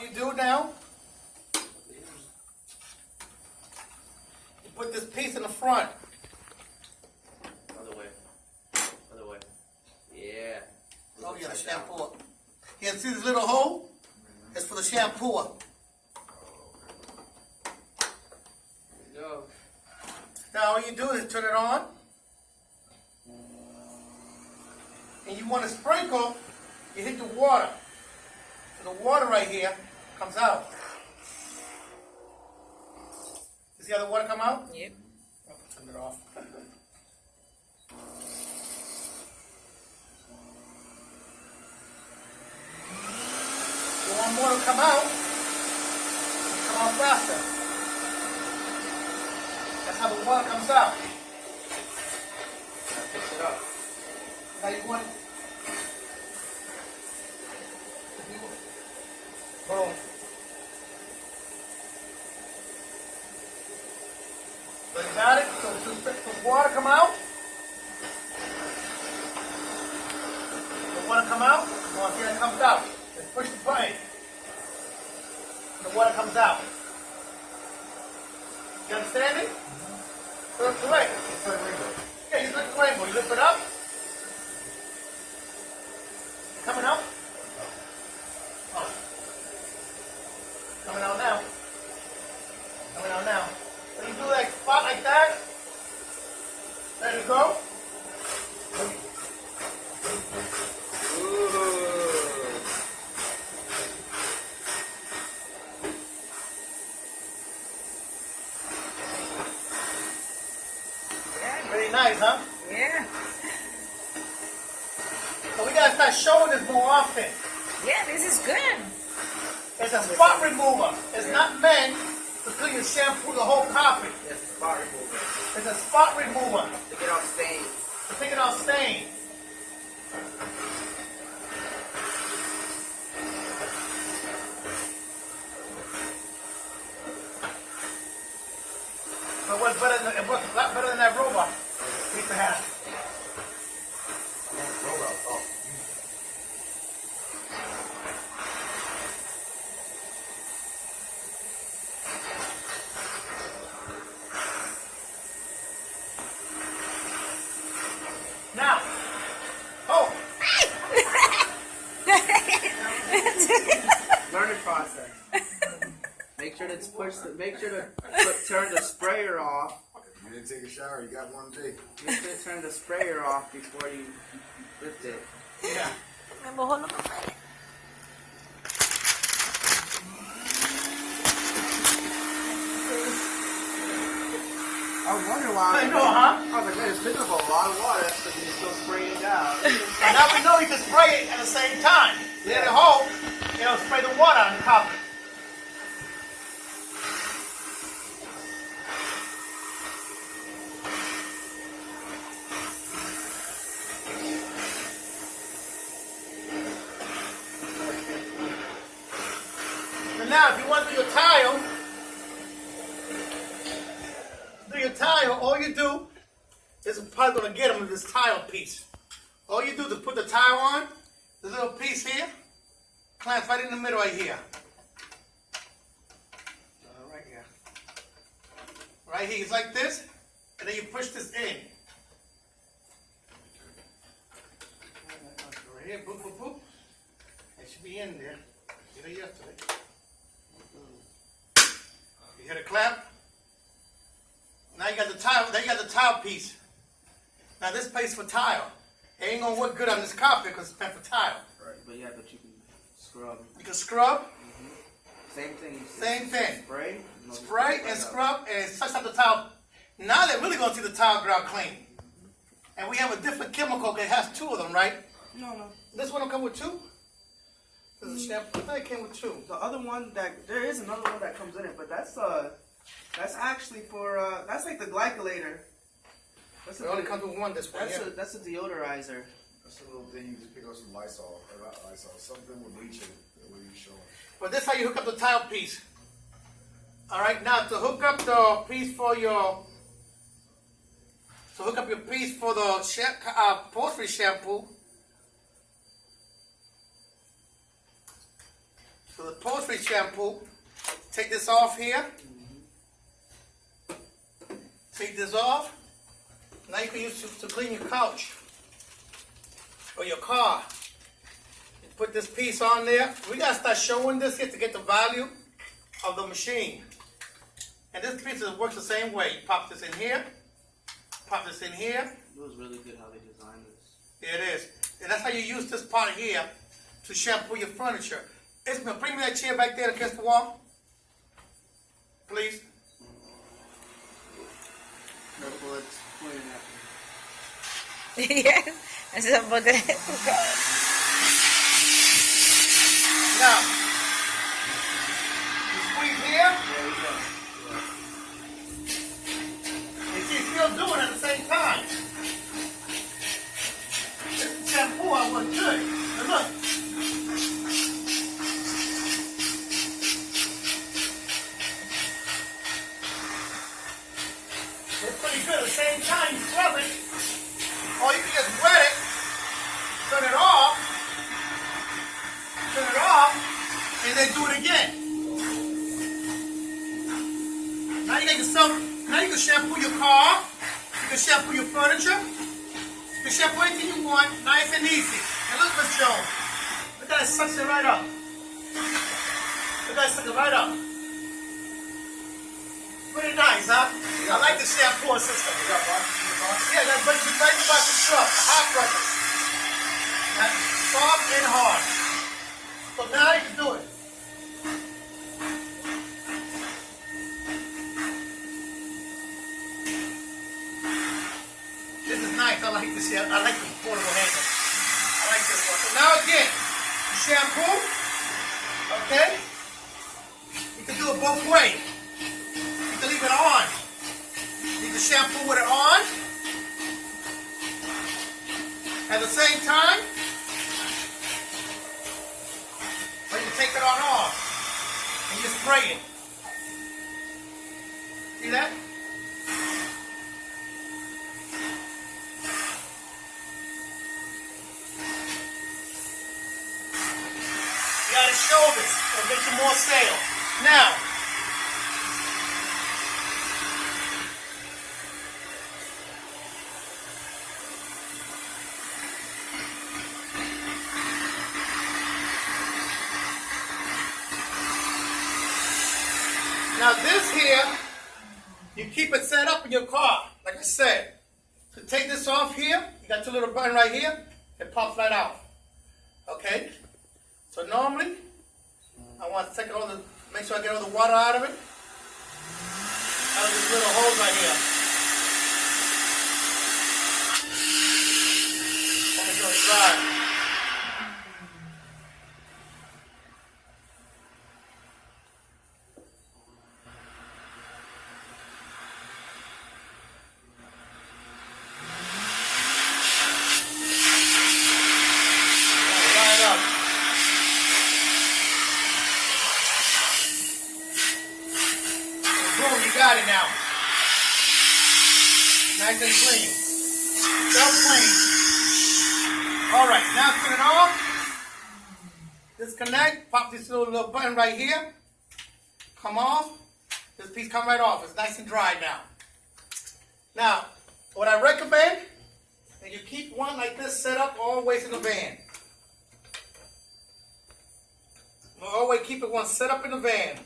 All you do now, you put this piece in the front. Other way. Other way. Yeah. Oh, yeah, the shampoo. You see this little hole? It's for the shampoo. There you go. Now all you do is turn it on. And you want to sprinkle, you hit the water. So the water right here comes out. You see how the water come out? Yep. I'll turn it off. You want more to come out faster. That's how the water comes out. Now fix it up. Now you want, boom. So you got it? So the water come out. The water come out. Well, here it comes out. Just push the button. The water comes out. You understand it? So it's the way. Yeah, you lift the rainbow. You lift it up. Coming out? Oh. Coming out now. Coming out now. So you do like spot like that. There you go. Yeah. Very nice, huh? Yeah. So we gotta start showing this more often. Yeah, this is good. It's a spot remover. It's not meant to clean and shampoo the whole carpet. Yes, spot remover. It's a spot remover To get off stains. to take it off stain. So it works a lot better than that robot we used to have. Now, oh, Learning process. Make sure to push. Make sure to turn the sprayer off. You didn't take a shower, you got one day. Make sure to turn the sprayer off before you lift it. yeah. Me mojó lo que fue. I was wondering why. I know, huh? I was like, man, it's picking up a lot of water. That's because you're still spraying down. And now we know you can spray it at the same time. You hit a hole, it'll spray the water on the carpet. And now, if you want to do your tile, all you do is probably going to get them with this tile piece. All you do is put the tile on, the little piece here, clamps right in the middle right here. Right here. Right here, it's like this, and then you push this in. Right here, boop, boop, boop. It should be in there. Did it yesterday. You hear the clap? Now you got the tile. Then you got the tile piece. Now this place for tile. It ain't gonna work good on this carpet because it's meant for tile. Right. But yeah, but you can scrub. You can scrub. Same thing. Same thing. Spray. Spray and scrub and touch up the tile. Now they're really gonna see the tile ground clean. And we have a different chemical. It has two of them, right? No. This one will come with two. This is a shampoo. I thought it came with two. The other one there is another one that comes in it, but that's actually for that's like the glycolator. It only comes with one. This one. That's Yeah. that's a deodorizer. That's a little thing you just pick up some Lysol, or not Lysol, something with bleach in it, the way you showing. But this is how you hook up the tile piece. All right. Now to hook up the piece for your the upholstery shampoo. So the poultry shampoo, take this off here. Take this off. Now you can use it to clean your couch or your car. You put this piece on there. We gotta start showing this here to get the value of the machine. And this piece works the same way. You pop this in here, pop this in here. It was really good how they designed this. It is. And that's how you use this part here to shampoo your furniture. Ismail, bring me that chair back there against the wall. Please. Careful, it's pointing at me. Yes. Eso es porque... Now, you squeeze here. There we go. You see, still doing it at the same time. This shampoo I was good. And look. It's pretty good. At the same time, you scrub it. Or you can just wet it, turn it off, and then do it again. Now you can shampoo your car, you can shampoo your furniture, you can shampoo anything you want, nice and easy. And look, Miss Jones, look at that, sucks it right up. Look at that, sucks it right up. Pretty nice, huh? I like the shampoo system. Yeah, that's right about the truck, hot brushes. That's soft and hard. So now you can do it. This is nice. I like this here. I like the portable handle. I like this one. So now again, shampoo. Okay? You can do it both ways. You can leave it on. You can shampoo with it on. At the same time, or you can take it on off and just spray it. See that? You gotta show this. It'll get you more sales. Now, this here, you keep it set up in your car, like I said. So take this off here, you got your little button right here, it pops right out. Okay? So normally, I want to take all the, make sure I get all the water out of it. Out of this little hole right here. Make sure it's dry. Got it now. Nice and clean. So clean. Alright, now turn it off. Disconnect. Pop this little button right here. Come off. This piece come right off. It's nice and dry now. Now, what I recommend is you keep one like this set up always in the van. Always keep it one set up in the van.